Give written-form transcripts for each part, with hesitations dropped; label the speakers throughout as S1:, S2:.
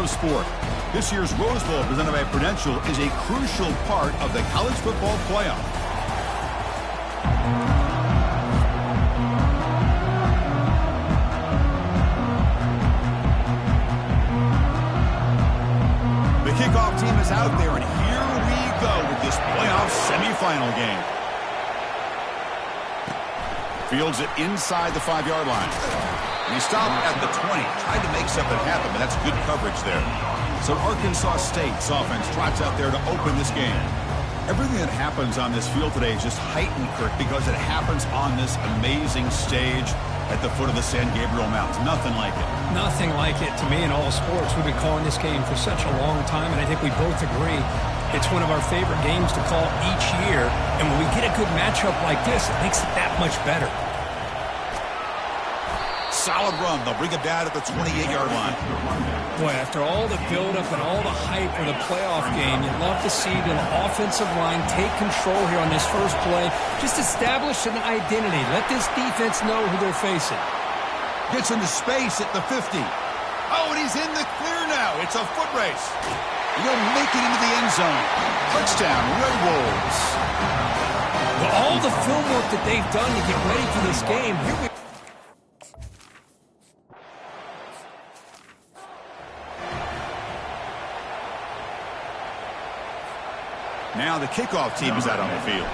S1: of sport. This year's Rose Bowl presented by Prudential is a crucial part of the college football playoff. The kickoff team is out there, and here we go with this playoff semifinal game. Fields it inside the 5-yard line. And he stopped at the 20. Tried to make something happen, but that's good coverage there. So Arkansas State's offense trots out there to open this game. Everything that happens on this field today is just heightened, Kirk, because it happens on this amazing stage at the foot of the San Gabriel Mountains. Nothing like it.
S2: Nothing like it to me in all sports. We've been calling this game for such a long time, and I think we both agree it's one of our favorite games to call each year. And when we get a good matchup like this, it makes it that much better.
S1: Solid run. They'll bring it down at the 28-yard line.
S2: Boy, after all the buildup and all the hype for the playoff game, you'd love to see the offensive line take control here on this first play. Just establish an identity. Let this defense know who they're facing.
S1: Gets into space at the 50. Oh, and he's in the clear now. It's a foot race. He'll make it into the end zone. Touchdown, Red Wolves.
S2: With all the film work that they've done to get ready for this game, here we
S1: Now the kickoff team is out on the field.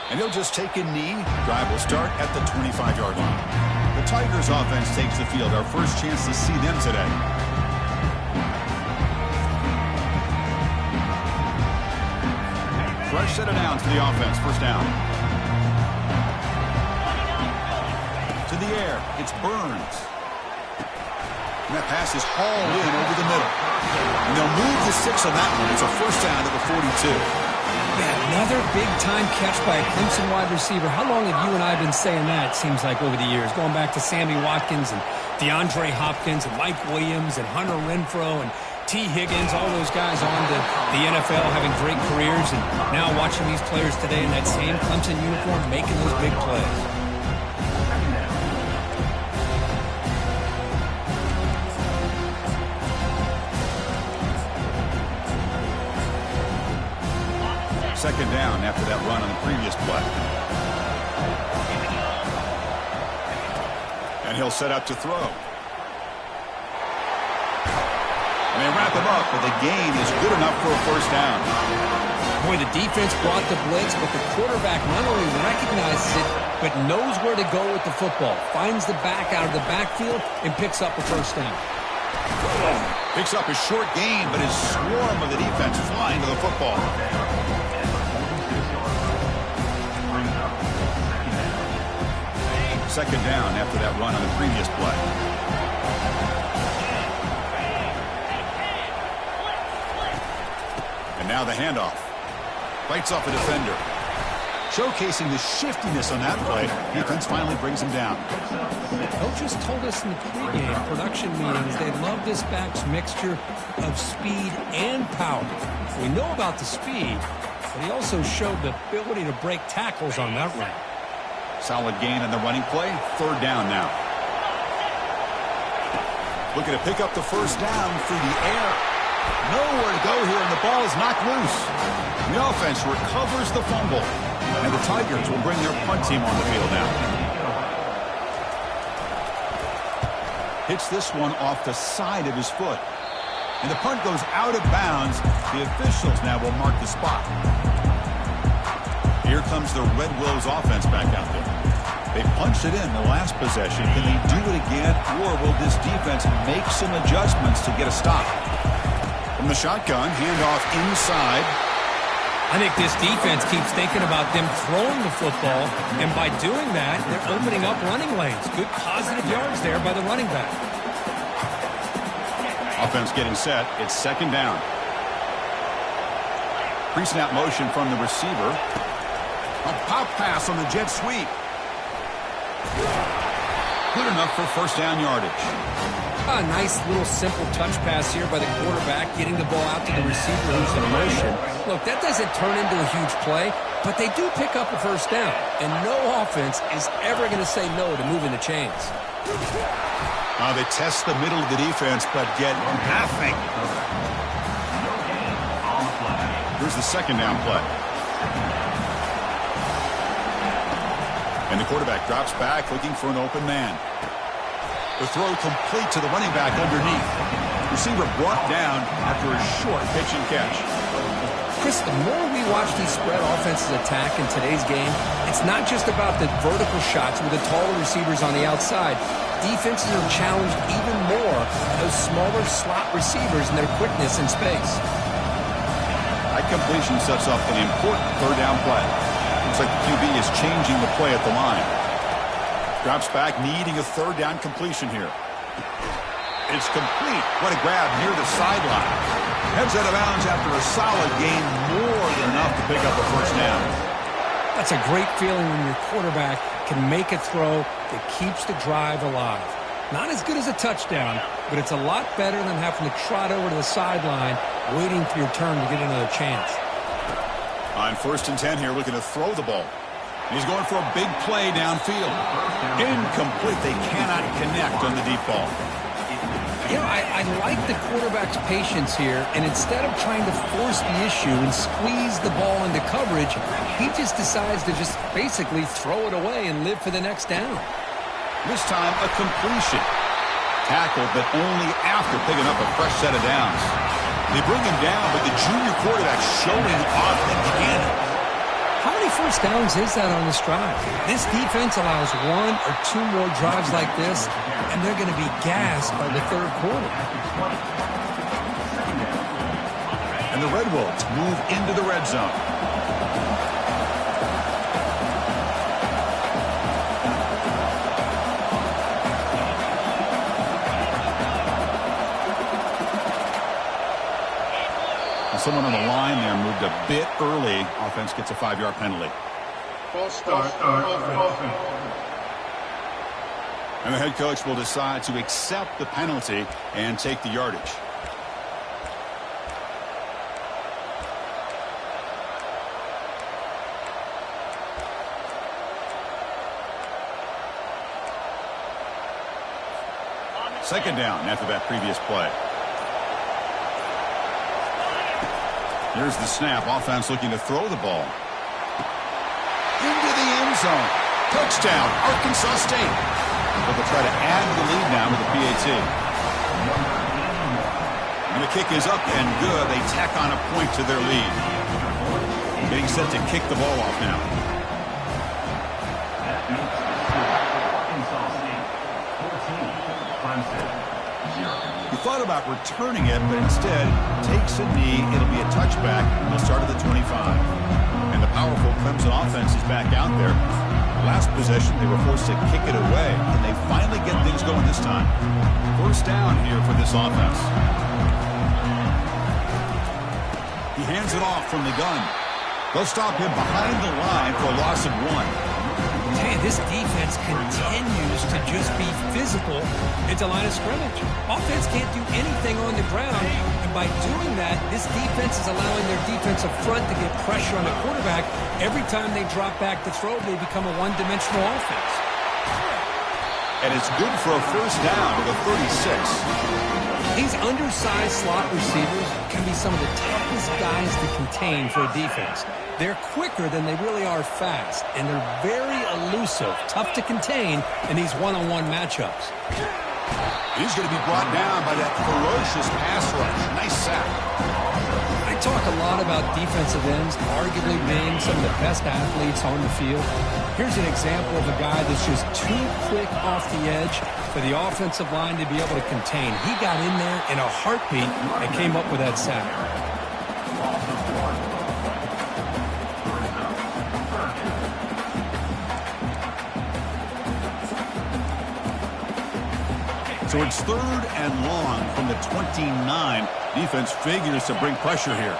S1: And he'll just take a knee. Drive will start at the 25-yard line. The Tigers offense takes the field. Our first chance to see them today. Fresh set of downs for the offense. First down. To the air. It's Burns. And that pass is hauled in over the middle. And they'll move the 6 on that one. It's a first down to the 42.
S2: Yeah, another big-time catch by a Clemson wide receiver. How long have you and I been saying that, it seems like, over the years? Going back to Sammy Watkins and DeAndre Hopkins and Mike Williams and Hunter Renfrow and T. Higgins, all those guys on to the NFL having great careers. And now watching these players today in that same Clemson uniform making those big plays.
S1: Second down after that run on the previous play. And he'll set up to throw. And they wrap him up, but the gain is good enough for a first down.
S2: Boy, the defense brought the blitz, but the quarterback not only recognizes it, but knows where to go with the football. Finds the back out of the backfield and picks up a first down.
S1: Picks up a short gain, but his swarm of the defense flying to the football. Second down after that run on the previous play. And now the handoff. Fights off a defender. Showcasing the shiftiness on that play. Defense finally brings him down.
S2: Coaches told us in the pregame production meetings they love this back's mixture of speed and power. We know about the speed, but he also showed the ability to break tackles on that run.
S1: Solid gain on the running play. Third down now. Looking to pick up the first down through the air. Nowhere to go here, and the ball is knocked loose. The offense recovers the fumble. And the Tigers will bring their punt team on the field now. Hits this one off the side of his foot. And the punt goes out of bounds. The officials now will mark the spot. Here comes the Red Wolves offense back out there. They punched it in the last possession. Can they do it again, or will this defense make some adjustments to get a stop? From the shotgun, handoff inside.
S2: I think this defense keeps thinking about them throwing the football, and by doing that, they're opening up running lanes. Good positive yards there by the running back.
S1: Offense getting set. It's second down. Pre-snap motion from the receiver. A pop pass on the jet sweep. Good enough for first down yardage.
S2: A nice little simple touch pass here by the quarterback, getting the ball out to the receiver who's in motion. Look, that doesn't turn into a huge play, but they do pick up a first down, and no offense is ever going to say no to moving the chains.
S1: They test the middle of the defense, but get nothing. Here's the second down play. And the quarterback drops back, looking for an open man. The throw complete to the running back underneath. Receiver brought down after a short pitch and catch.
S2: Chris, the more we watch these spread offenses attack in today's game, it's not just about the vertical shots with the taller receivers on the outside. Defenses are challenged even more by those smaller slot receivers and their quickness in space.
S1: That completion sets up an important third down play. Looks like the QB is changing the play at the line. Drops back, needing a third down completion here. It's complete. What a grab near the sideline. Heads out of bounds after a solid gain, more than enough to pick up a first down.
S2: That's a great feeling when your quarterback can make a throw that keeps the drive alive. Not as good as a touchdown, but it's a lot better than having to trot over to the sideline, waiting for your turn to get another chance.
S1: On 1st and 10 here, looking to throw the ball. He's going for a big play downfield. Incomplete. They cannot connect on the deep ball.
S2: You know, I like the quarterback's patience here, and instead of trying to force the issue and squeeze the ball into coverage, he just decides to just basically throw it away and live for the next down.
S1: This time, a completion. Tackled, but only after picking up a fresh set of downs. They bring him down, but the junior quarterback showing off the cannon.
S2: How many first downs is that on this drive? This defense allows one or two more drives like this, and they're going to be gassed by the third quarter.
S1: And the Red Wolves move into the red zone. Someone on the line there moved a bit early. Offense gets a 5-yard penalty.
S3: False start. Offense.
S1: And the head coach will decide to accept the penalty and take the yardage. Second down after that previous play. Here's the snap. Offense looking to throw the ball. Into the end zone. Touchdown, Arkansas State. But they'll try to add to the lead now with the PAT. And the kick is up and good. They tack on a point to their lead. Getting set to kick the ball off now. He thought about returning it, but instead takes a knee. It'll be a touchback. They'll start at the 25. And the powerful Clemson offense is back out there. Last possession, they were forced to kick it away, and they finally get things going this time. First down here for this offense. He hands it off from the gun. They'll stop him behind the line for a loss of 1.
S2: Man, this defense continues to just be physical at the line of scrimmage. Offense can't do anything on the ground, and by doing that, this defense is allowing their defensive front to get pressure on the quarterback. Every time they drop back to throw, they become a one-dimensional offense.
S1: And it's good for a first down to the 36.
S2: These undersized slot receivers can be some of the toughest guys to contain for a defense. They're quicker than they really are fast, and they're very elusive, tough to contain in these one-on-one matchups.
S1: He's going to be brought down by that ferocious pass rush. Nice sack.
S2: I talk a lot about defensive ends arguably being some of the best athletes on the field. Here's an example of a guy that's just too quick off the edge for the offensive line to be able to contain. He got in there in a heartbeat and came up with that sack.
S1: So it's third and long from the 29. Defense figures to bring pressure here.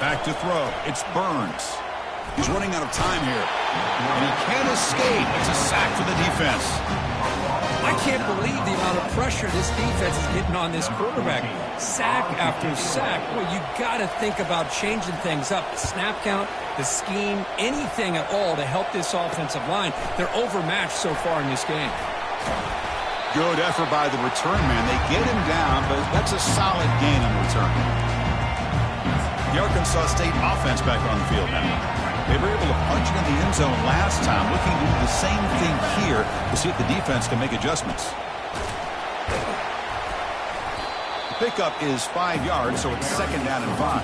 S1: Back to throw. It's Burns. He's running out of time here. And he can't escape. It's a sack for the defense.
S2: I can't believe the amount of pressure this defense is getting on this quarterback. Sack after sack. Well, you got to think about changing things up. The snap count, the scheme, anything at all to help this offensive line. They're overmatched so far in this game.
S1: Good effort by the return man. They get him down, but that's a solid gain on the return. The Arkansas State offense back on the field now. They were able to punch it in the end zone last time, looking to do the same thing here to see if the defense can make adjustments. The pickup is 5 yards, so it's 2nd down and 5.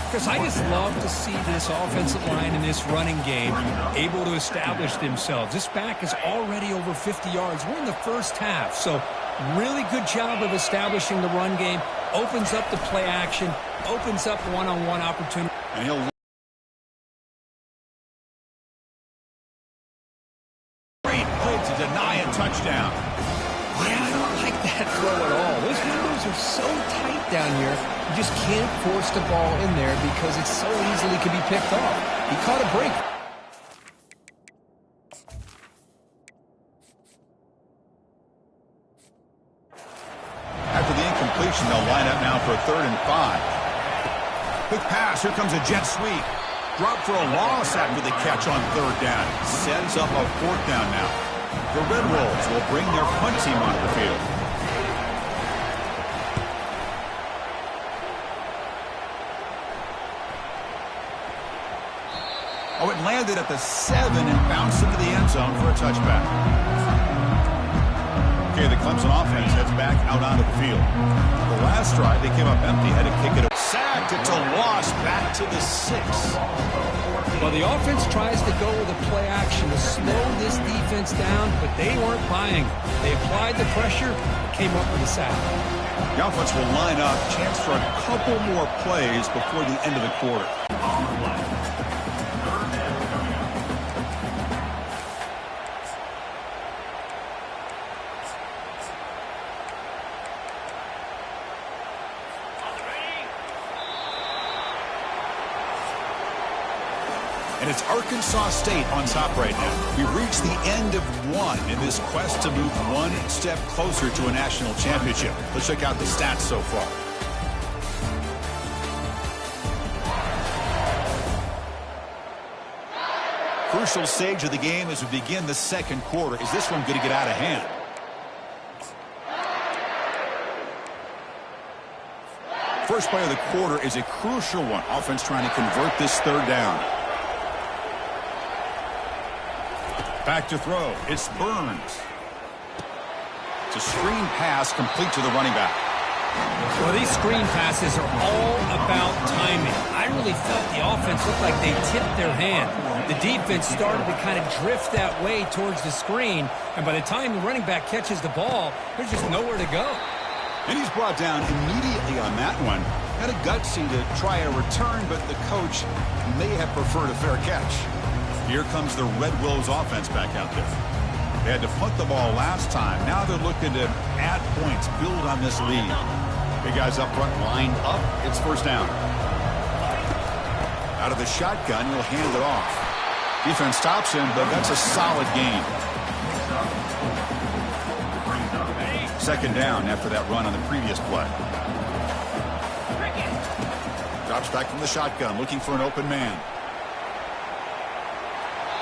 S2: Because I just love to see this offensive line in this running game able to establish themselves. This back is already over 50 yards. We're in the first half, so really good job of establishing the run game. Opens up the play action, opens up one-on-one opportunity.
S1: And he'll to deny a touchdown.
S2: Yeah, I don't like that throw at all. Those windows are so tight down here. You just can't force the ball in there because it so easily can be picked off. He caught a break.
S1: After the incompletion, they'll line up now for a 3rd and 5. Quick pass. Here comes a jet sweep. Drop for a loss after the catch on 3rd down. Sets up a 4th down now. The Red Wolves will bring their punt team onto the field. Oh, it landed at the 7 and bounced into the end zone for a touchback. Okay, the Clemson offense heads back out onto the field. The last drive, they came up empty, had to kick it. Sacked, it's a loss back to the 6.
S2: Well, the offense tries to go with a play action to slow this defense down, but they weren't buying it. They applied the pressure, came up with a sack.
S1: The offense will line up, chance for a couple more plays before the end of the quarter. And it's Arkansas State on top right now. We've reached the end of one in this quest to move one step closer to a national championship. Let's check out the stats so far. Crucial stage of the game as we begin the 2nd quarter. Is this one going to get out of hand? First play of the quarter is a crucial one. Offense trying to convert this 3rd down. Back to throw. It's Burns. It's a screen pass complete to the running back.
S2: Well, these screen passes are all about timing. I really felt the offense looked like they tipped their hand. The defense started to kind of drift that way towards the screen, and by the time the running back catches the ball, there's just nowhere to go.
S1: And he's brought down immediately on that one. Had a gutsy to try a return, but the coach may have preferred a fair catch. Here comes the Red Wolves offense back out there. They had to punt the ball last time. Now they're looking to add points, build on this lead. Big guys up front lined up. It's 1st down. Out of the shotgun, he'll hand it off. Defense stops him, but that's a solid gain. 2nd down after that run on the previous play. Drops back from the shotgun, looking for an open man.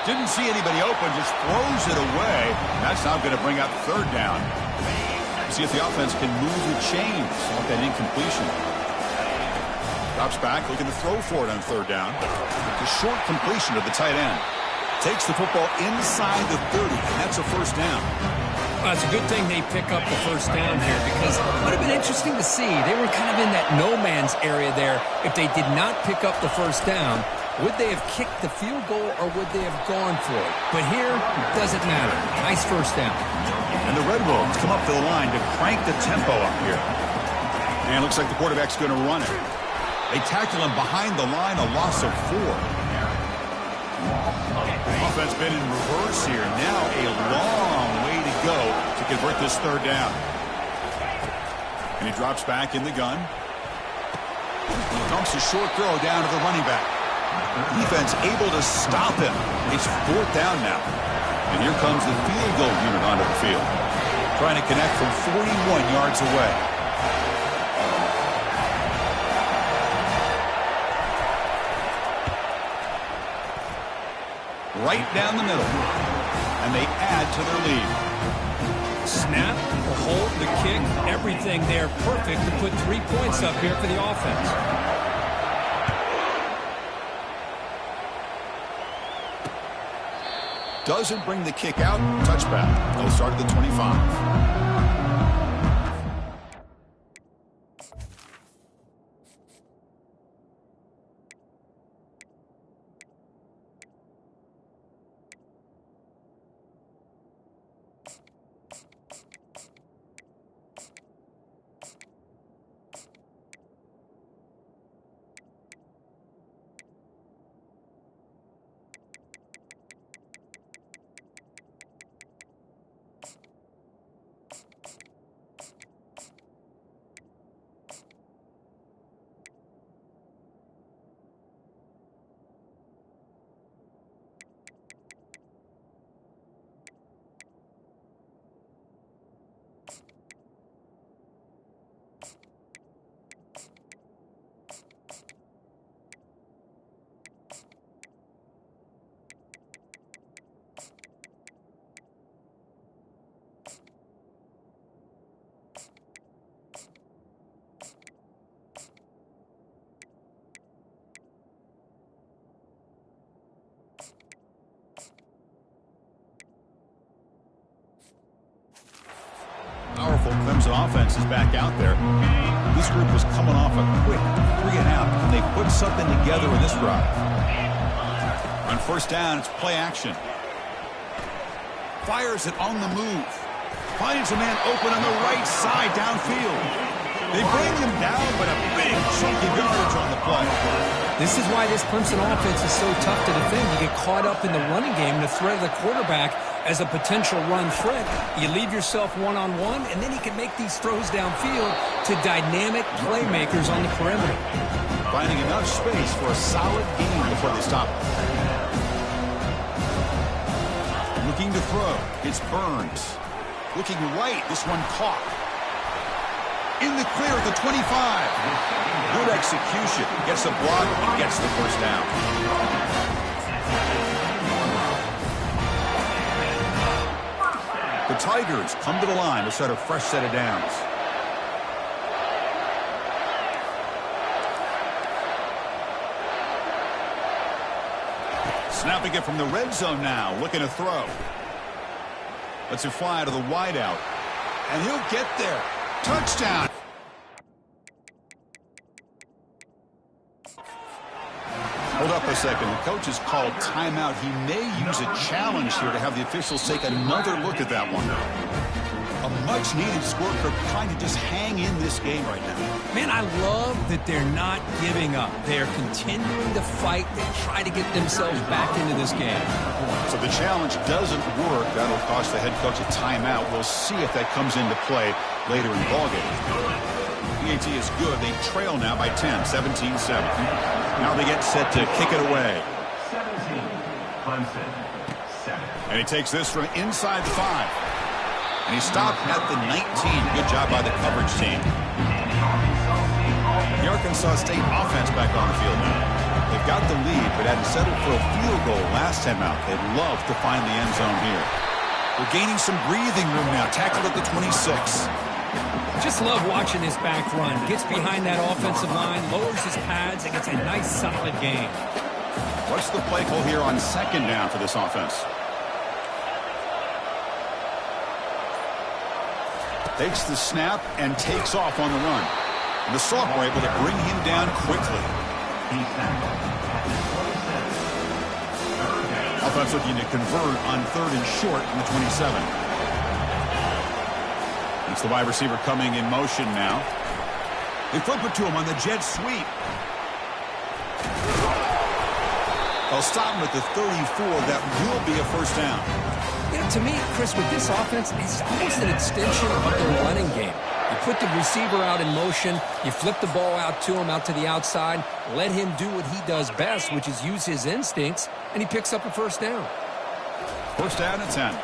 S1: Didn't see anybody open, just throws it away. That's now going to bring up 3rd down. See if the offense can move the chains off that incompletion. Drops back, looking to throw for it on 3rd down. The short completion to the tight end. Takes the football inside the 30, and that's a 1st down.
S2: Well, it's a good thing they pick up the 1st down here because it would have been interesting to see. They were kind of in that no man's area there. If they did not pick up the 1st down, would they have kicked the field goal or would they have gone for it? But here, it doesn't matter. Nice 1st down.
S1: And the Red Wolves come up to the line to crank the tempo up here. And it looks like the quarterback's going to run it. They tackle him behind the line, a loss of 4. Offense been in reverse here. Now a long way to go to convert this 3rd down. And he drops back in the gun. Dumps a short throw down to the running back. Defense able to stop him. It's 4th down now. And here comes the field goal unit onto the field. Trying to connect from 41 yards away. Right down the middle. And they add to their lead.
S2: Snap, the hold, the kick, everything there perfect to put 3 points up here for the offense.
S1: Doesn't bring the kick out. Touchback. They'll start at the 25. Powerful Clemson offense is back out there. This group was coming off a quick 3 and out, and they put something together in this drive. On first down, it's play action. Fires it on the move. Finds a man open on the right side downfield. They bring him down, but a big chunk of yardage on the play.
S2: This is why this Clemson offense is so tough to defend. You get caught up in the running game, the threat of the quarterback as a potential run threat. You leave yourself one-on-one, and then he can make these throws downfield to dynamic playmakers on the perimeter.
S1: Finding enough space for a solid gain before they stop him. Looking to throw. It's Burns. Looking right. This one caught. In the clear at the 25. Good execution. Gets a block and gets the first down. The Tigers come to the line to start a fresh set of downs. Snapping it from the red zone now. Looking to throw. Lets it fly to the wideout. And he'll get there. Touchdown. Hold up a second. The coach has called timeout. He may use a challenge here to have the officials take another look at that one. A much-needed score for trying to just hang in this game right now.
S2: Man, I love that they're not giving up. They're continuing to fight. They try to get themselves back into this game.
S1: So the challenge doesn't work. That'll cost the head coach a timeout. We'll see if that comes into play later in the ballgame. PAT is good. They trail now by 10, 17-7. Now they get set to kick it away.
S3: 17, Clemson, 7.
S1: And he takes this from inside the 5. And he stopped at the 19. Good job by the coverage team. The Arkansas State offense back on the field now. They've got the lead, but hadn't settled for a field goal last time out. They'd love to find the end zone here. They're gaining some breathing room now. Tackled at the 26.
S2: Just love watching this back run. Gets behind that offensive line, lowers his pads, and gets a nice, solid gain.
S1: What's the play call here on second down for this offense? Takes the snap and takes off on the run. And the sophomore able to bring him down quickly. Offense looking to convert on 3rd and short in the 27. It's the wide receiver coming in motion now. They flip it to him on the jet sweep. They'll stop him at the 34. That will be a first down.
S2: You know, to me, Chris, with this offense, it's almost an extension of their running game. You put the receiver out in motion, you flip the ball out to him, out to the outside, let him do what he does best, which is use his instincts, and he picks up a first down.
S1: First down at 10.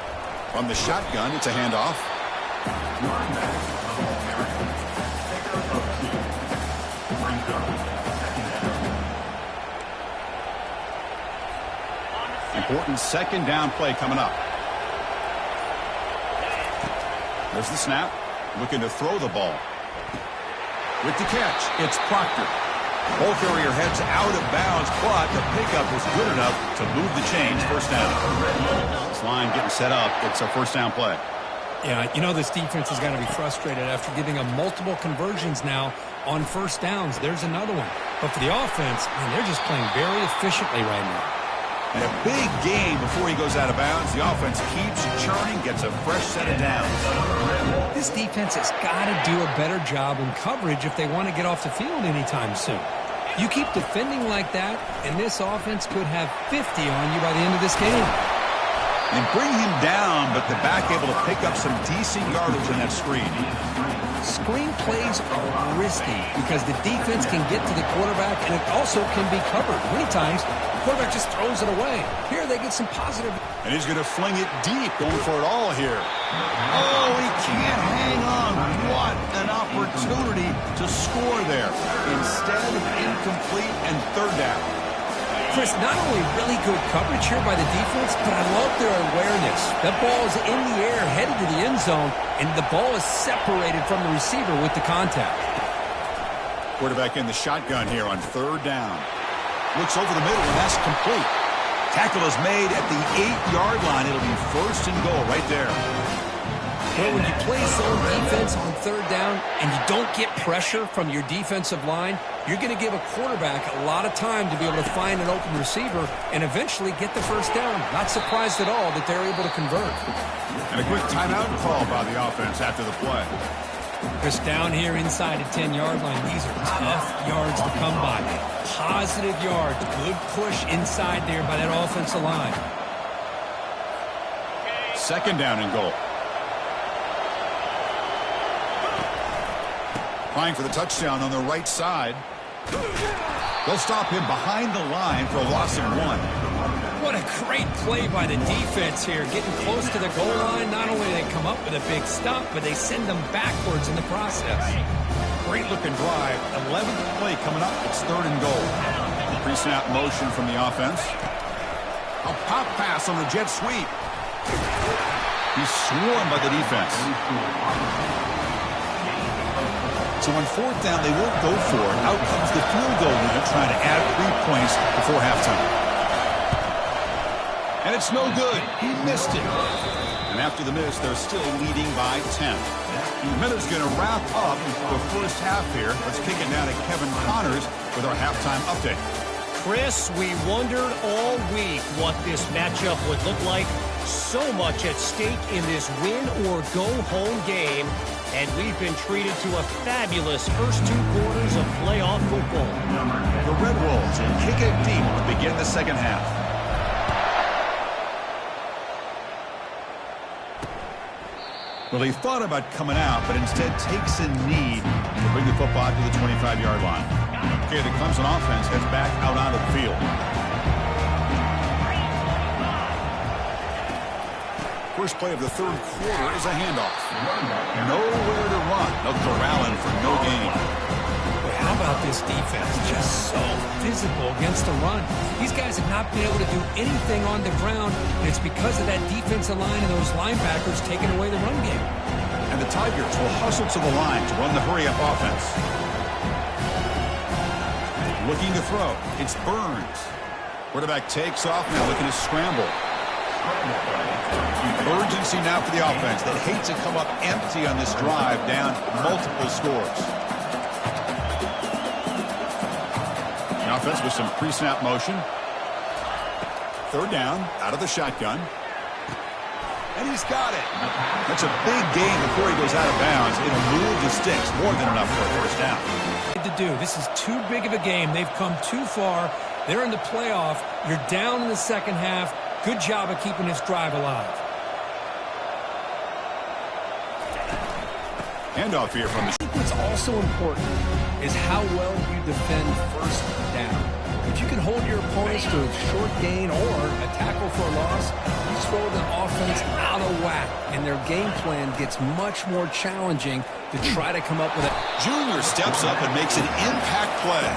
S1: From the shotgun, it's a handoff. Important second down play coming up. There's the snap. Looking to throw the ball. With the catch, it's Proctor. Ball carrier heads out of bounds, but the pickup was good enough to move the chains. First down. This line getting set up. It's a first down play.
S2: Yeah, you know this defense has got to be frustrated after giving them multiple conversions now on first downs. There's another one. But for the offense, man, they're just playing very efficiently right now.
S1: And a big game before he goes out of bounds. The offense keeps churning, gets a fresh set of downs.
S2: This defense has got to do a better job in coverage if they want to get off the field anytime soon. You keep defending like that, and this offense could have 50 on you by the end of this game.
S1: And bring him down, but the back able to pick up some decent yardage in that screen.
S2: Screen plays are risky because the defense can get to the quarterback, and it also can be covered. Many times, the quarterback just throws it away. Here, they get some positive.
S1: And he's going to fling it deep, going for it all here. Oh, he can't hang on. What an opportunity to score there. Instead, incomplete and third down.
S2: Chris, not only really good coverage here by the defense, but I love their awareness. That ball is in the air, headed to the end zone, and the ball is separated from the receiver with the contact.
S1: Quarterback in the shotgun here on third down. Looks over the middle, and that's complete. Tackle is made at the 8-yard line. It'll be first and goal right there.
S2: Well, when you play zone defense on third down and you don't get pressure from your defensive line, you're going to give a quarterback a lot of time to be able to find an open receiver and eventually get the first down. Not surprised at all that they're able to convert.
S1: And a quick timeout call by the offense after the play.
S2: Chris, down here inside the 10-yard line, these are tough yards to come by. Positive yards, good push inside there by that offensive line.
S1: Second down and goal. Trying for the touchdown on the right side. They'll stop him behind the line for a loss of 1.
S2: What a great play by the defense here. Getting close to the goal line, not only do they come up with a big stop, but they send them backwards in the process.
S1: Great looking drive. 11th play coming up. It's third and goal. Pre-snap motion from the offense. A pop pass on the jet sweep. He's swarmed by the defense. So on fourth down, they won't go for it. Out comes the field goal unit trying to add 3 points before halftime. And it's no good. He missed it. And after the miss, they're still leading by 10. The minute's going to wrap up the first half here. Let's kick it now to Kevin Connors with our halftime update.
S4: Chris, we wondered all week what this matchup would look like. So much at stake in this win-or-go-home game. And we've been treated to a fabulous first 2 quarters of playoff football.
S1: The Red Wolves will kick it deep to begin the second half. Well, he thought about coming out, but instead takes a knee to bring the football to the 25-yard line. Okay, the Clemson offense heads back out onto the field. First play of the third quarter is a handoff. Nowhere to run. No corralling for no gain.
S2: Boy, how about this defense? Just so physical against the run. These guys have not been able to do anything on the ground, and it's because of that defensive line and those linebackers taking away the run game.
S1: And the Tigers will hustle to the line to run the hurry-up offense. Looking to throw. It's Burns. Quarterback takes off now, looking to scramble. Urgency now for the offense that hates to come up empty on this drive, down multiple scores. The offense with some pre-snap motion. Third down, out of the shotgun. And he's got it. That's a big gain before he goes out of bounds. It'll move the sticks, more than enough for a first down.
S2: To do. This is too big of a game. They've come too far. They're in the playoff. You're down in the second half. Good job of keeping this drive alive.
S1: Handoff here from the...
S2: I think what's also important is how well you defend first down. If you can hold your opponents to a short gain or a tackle for a loss, you throw the offense out of whack, and their game plan gets much more challenging to try to come up with it.
S1: Junior steps up and makes an impact play.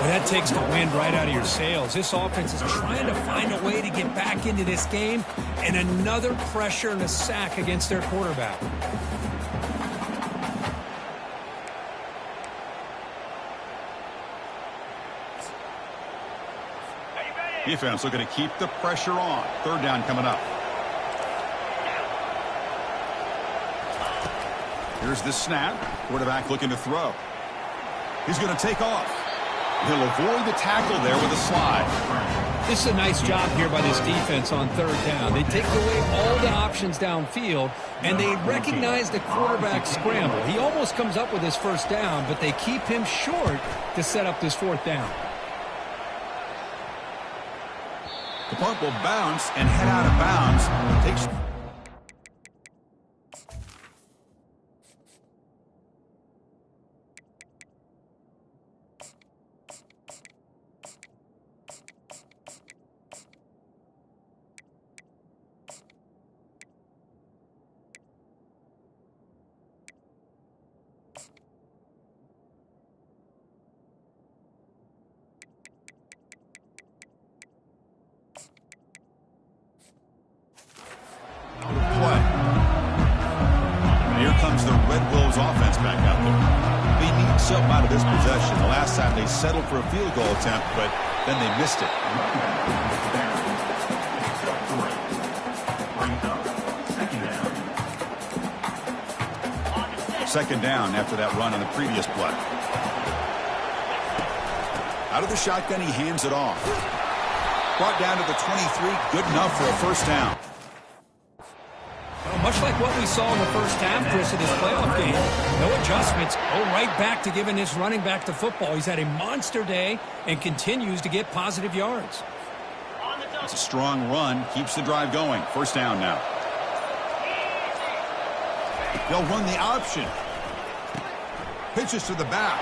S2: Well, that takes the wind right out of your sails. This offense is trying to find a way to get back into this game, and another pressure and a sack against their quarterback.
S1: Defense looking to keep the pressure on. Third down coming up. Here's the snap. Quarterback looking to throw. He's going to take off. He'll avoid the tackle there with a slide.
S2: This is a nice job here by this defense on third down. They take away all the options downfield, and they recognize the quarterback scramble. He almost comes up with his first down, but they keep him short to set up this fourth down.
S1: The punt will bounce and head out of bounds. Takes... offense back out there. They need something out of this possession. The last time they settled for a field goal attempt, but then they missed it. Second down after that run on the previous play. Out of the shotgun, he hands it off. Brought down to the 23, good enough for a first down.
S2: Much like what we saw in the first half, Chris, of this playoff game, no adjustments. Go right back to giving this running back the football. He's had a monster day and continues to get positive yards.
S1: It's a strong run, keeps the drive going. First down now. They'll run the option. Pitches to the back.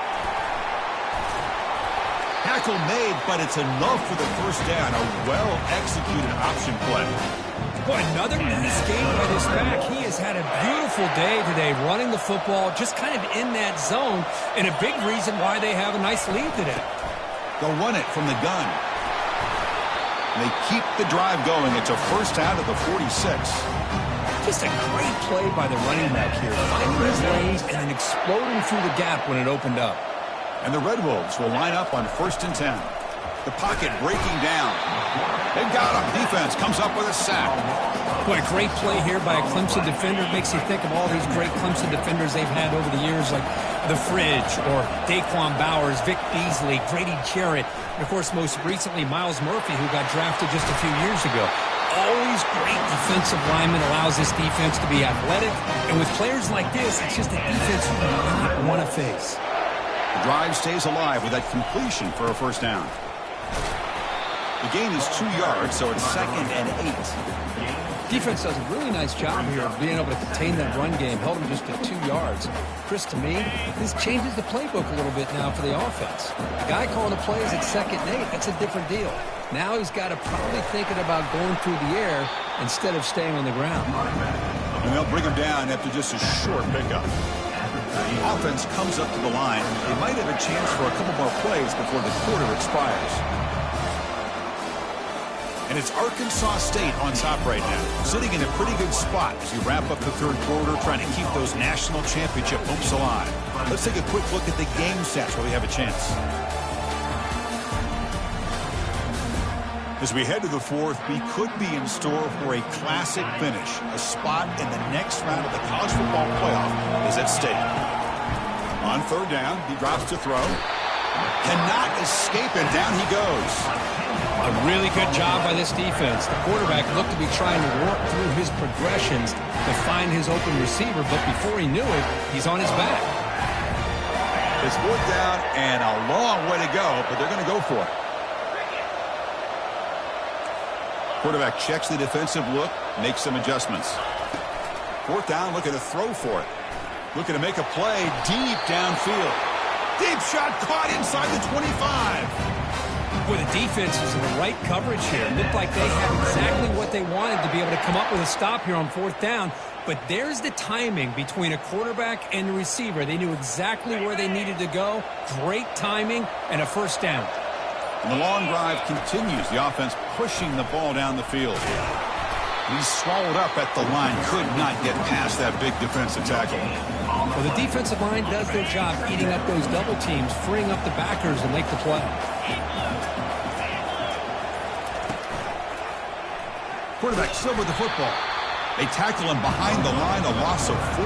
S1: Tackle made, but it's enough for the first down. A well-executed option play.
S2: Boy, another nice game by this back. He has had a beautiful day today running the football, just kind of in that zone, and a big reason why they have a nice lead today.
S1: They'll run it from the gun. They keep the drive going. It's a first down at the 46.
S2: Just a great play by the running back here, finding his lanes and then exploding through the gap when it opened up.
S1: And the Red Wolves will line up on 1st and 10. The pocket breaking down. They've got him. Defense comes up with a sack.
S2: Boy, a great play here by a Clemson defender. Makes you think of all these great Clemson defenders they've had over the years, like The Fridge or Daquan Bowers, Vic Beasley, Grady Jarrett, and, of course, most recently, Miles Murphy, who got drafted just a few years ago. Always great defensive lineman, allows this defense to be athletic. And with players like this, it's just a defense you do not want to face.
S1: The drive stays alive with that completion for a first down. The gain is 2 yards, so it's 2nd and 8.
S2: Defense does a really nice job here of being able to contain that run game. Held him just to 2 yards. Chris, to me, this changes the playbook a little bit now for the offense. The guy calling the plays at 2nd and 8, that's a different deal. Now he's got to probably thinking about going through the air instead of staying on the ground.
S1: And they'll bring him down after just a short pickup. The offense comes up to the line. They might have a chance for a couple more plays before the quarter expires. And it's Arkansas State on top right now, sitting in a pretty good spot as you wrap up the third quarter, trying to keep those national championship hopes alive. Let's take a quick look at the game stats while we have a chance. As we head to the fourth, we could be in store for a classic finish. A spot in the next round of the college football playoff is at stake. On third down, he drops to throw. Cannot escape, and down he goes.
S2: A really good job by this defense. The quarterback looked to be trying to work through his progressions to find his open receiver, but before he knew it, he's on his back.
S1: It's 4th down and a long way to go, but they're going to go for it. Quarterback checks the defensive look, makes some adjustments. 4th down, looking to throw for it. Looking to make a play deep downfield. Deep shot caught inside the 25.
S2: Well, the defense is in the right coverage here. It looked like they had exactly what they wanted to be able to come up with a stop here on 4th down. But there's the timing between a quarterback and the receiver. They knew exactly where they needed to go. Great timing and a 1st down.
S1: And the long drive continues. The offense pushing the ball down the field. He's swallowed up at the line. Could not get past that big defensive tackle.
S2: Well, the defensive line does their job eating up those double teams, freeing up the backers to make the play.
S1: Quarterback still with the football. They tackle him behind the line, a loss of 4.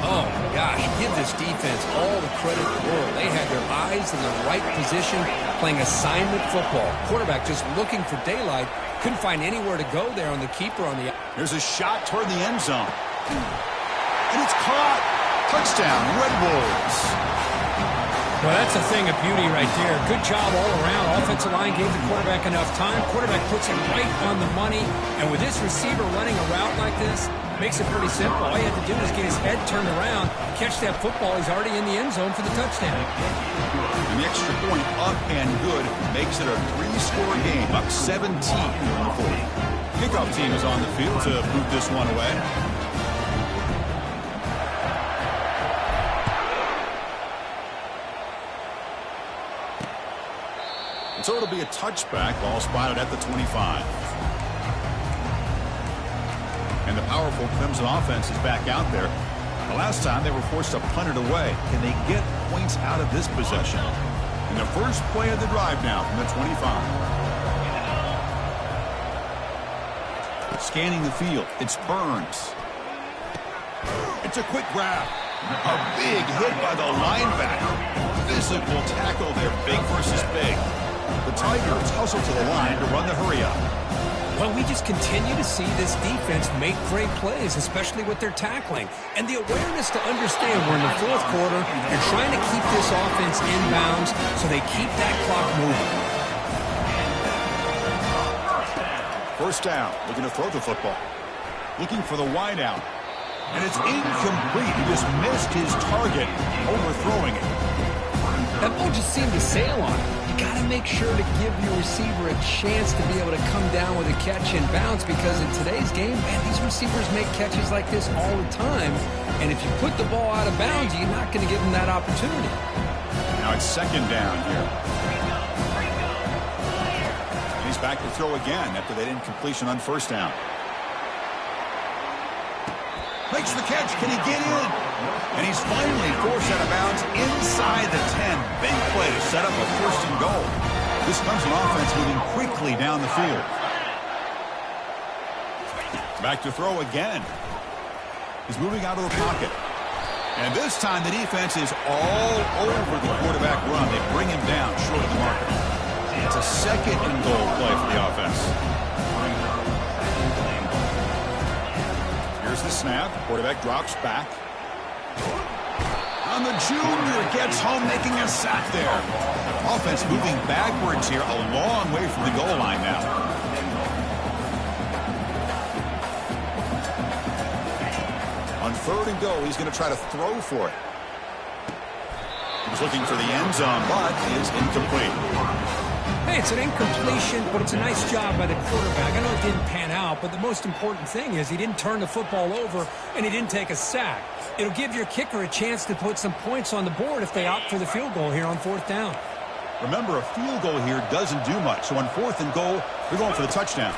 S2: Oh, my gosh, give this defense all the credit in the world. They had their eyes in the right position, playing assignment football. Quarterback just looking for daylight. Couldn't find anywhere to go there on the keeper on the...
S1: Here's a shot toward the end zone. And it's caught. Touchdown, Red Wolves.
S2: Well, that's a thing of beauty right there. Good job all around. Offensive line gave the quarterback enough time. Quarterback puts it right on the money. And with this receiver running a route like this, makes it pretty simple. All you have to do is get his head turned around, catch that football. He's already in the end zone for the touchdown.
S1: And the extra point up and good makes it a 3-score game, up 17 on the 40. Kickoff team is on the field to boot this one away. So it'll be a touchback. Ball spotted at the 25. And the powerful Clemson offense is back out there. The last time they were forced to punt it away. Can they get points out of this possession? And the first play of the drive now from the 25. Scanning the field. It's Burns. It's a quick grab. A big hit by the linebacker. Physical tackle there. Big versus big. The Tigers hustle to the line to run the hurry-up.
S2: Well, we just continue to see this defense make great plays, especially with their tackling. And the awareness to understand we're in the 4th quarter, you're trying to keep this offense inbounds so they keep that clock moving.
S1: 1st down, looking to throw the football. Looking for the wide out. And it's incomplete. He just missed his target, overthrowing it.
S2: That ball just seemed to sail on him. You got to make sure to give your receiver a chance to be able to come down with a catch and bounce, because in today's game, man, these receivers make catches like this all the time. And if you put the ball out of bounds, you're not going to give them that opportunity.
S1: Now it's 2nd down here. And he's back to throw again after that incompletion on 1st down. Makes the catch. Can he get in? And he's finally forced out of bounds inside the 10. Big play to set up a 1st and goal. This Clemson offense moving quickly down the field. Back to throw again. He's moving out of the pocket. And this time the defense is all over the quarterback run. They bring him down short of the marker. It's a 2nd and goal play for the offense. Here's the snap. Quarterback drops back. On the junior, gets home, making a sack there. Offense moving backwards here, a long way from the goal line now. On 3rd and goal, he's going to try to throw for it. He was looking for the end zone, but is incomplete.
S2: Hey, it's an incompletion, but it's a nice job by the quarterback. I know it didn't pan out, but the most important thing is he didn't turn the football over and he didn't take a sack. It'll give your kicker a chance to put some points on the board if they opt for the field goal here on 4th down.
S1: Remember, a field goal here doesn't do much. So on 4th and goal, they're going for the touchdown.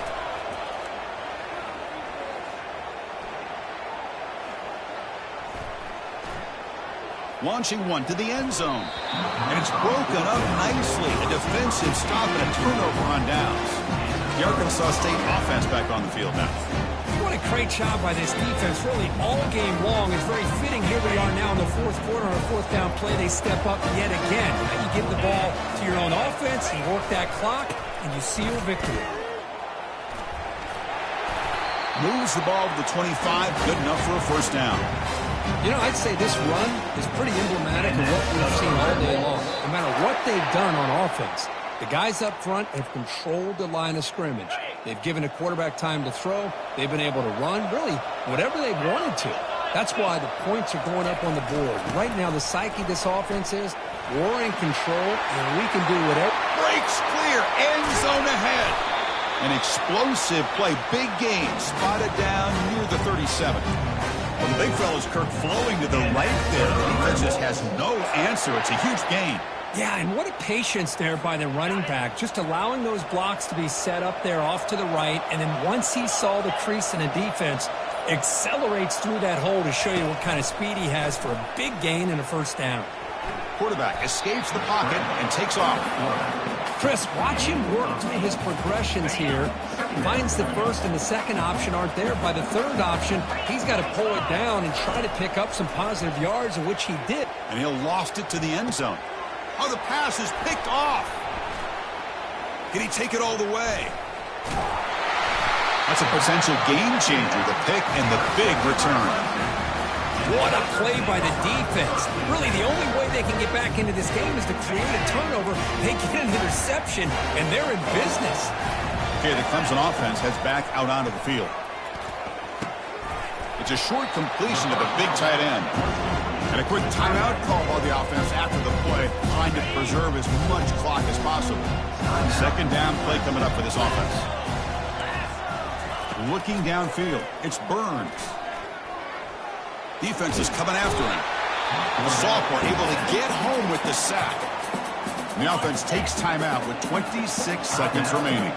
S1: Launching one to the end zone. And it's broken up nicely. A defensive stop and a turnover on downs. The Arkansas State offense back on the field now.
S2: What a great job by this defense, really all game long. It's very fitting. Here we are now in the 4th quarter on a 4th down play. They step up yet again. Now you give the ball to your own offense, you work that clock, and you seal victory.
S1: Moves the ball to the 25, good enough for a 1st down.
S2: You know, I'd say this run is pretty emblematic of what we've seen all day long. No matter what they've done on offense, the guys up front have controlled the line of scrimmage. They've given a quarterback time to throw. They've been able to run, really, whatever they've wanted to. That's why the points are going up on the board. Right now, the psyche of this offense is we're in control, and we can do whatever.
S1: Breaks clear, end zone ahead. An explosive play, big gain, spotted down near the 37. Well, the big fella's, Kirk, flowing to the right there. The defense just has no answer. It's a huge gain.
S2: Yeah, and what a patience there by the running back, just allowing those blocks to be set up there off to the right, and then once he saw the crease in the defense, accelerates through that hole to show you what kind of speed he has for a big gain and a first down.
S1: Quarterback escapes the pocket and takes off.
S2: Chris, watch him work through his progressions here. Finds the first and the second option aren't there. By the third option, he's got to pull it down and try to pick up some positive yards, in which he did.
S1: And he'll lost it to the end zone. Oh, the pass is picked off. Can he take it all the way? That's a potential game changer, the pick and the big return.
S2: What a play by the defense. Really, the only way they can get back into this game is to create a turnover. They get an interception, and they're in business.
S1: Okay, the Clemson offense heads back out onto the field. It's a short completion to the big tight end. And a quick timeout call by the offense after the play, trying to preserve as much clock as possible. Second down play coming up for this offense. Looking downfield, it's Burns. Defense is coming after him. The sophomore able to get home with the sack. And the offense takes timeout with 26 seconds remaining.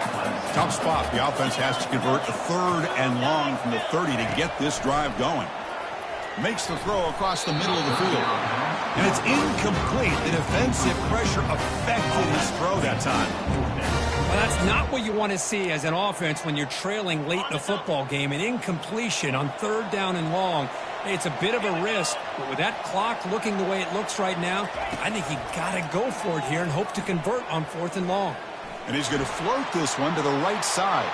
S1: Tough spot. The offense has to convert a third and long from the 30 to get this drive going. Makes the throw across the middle of the field. And it's incomplete. The defensive pressure affected his throw that time.
S2: Well, that's not what you want to see as an offense when you're trailing late in a football game. An incompletion on third down and long. It's a bit of a risk, but with that clock looking the way it looks right now, I think you got to go for it here and hope to convert on fourth and long.
S1: And he's going to float this one to the right side.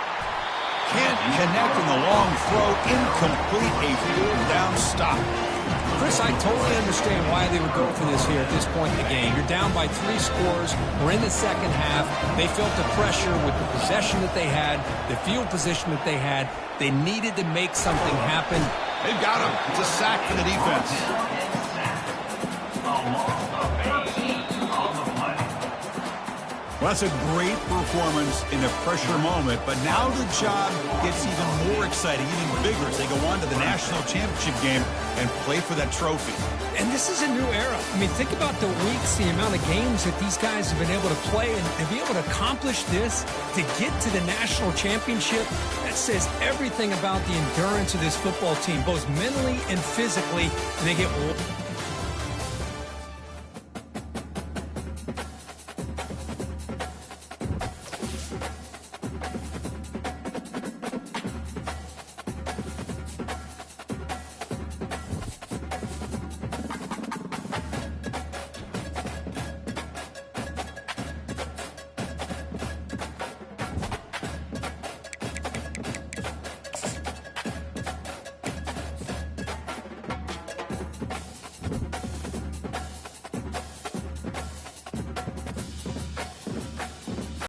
S1: Can't connect in the long throw. Incomplete, a fourth down stop.
S2: Chris, I totally understand why they would go for this here at this point in the game. You're down by 3 scores. We're in the second half. They felt the pressure with the possession that they had, the field position that they had. They needed to make something happen.
S1: They've got him. It's a sack for the defense. Well, that's a great performance in a pressure moment, but now the job gets even more exciting, even bigger as they go on to the national championship game and play for that trophy.
S2: And this is a new era. I mean, think about the weeks, the amount of games that these guys have been able to play, and to be able to accomplish this, to get to the national championship, that says everything about the endurance of this football team, both mentally and physically, and they get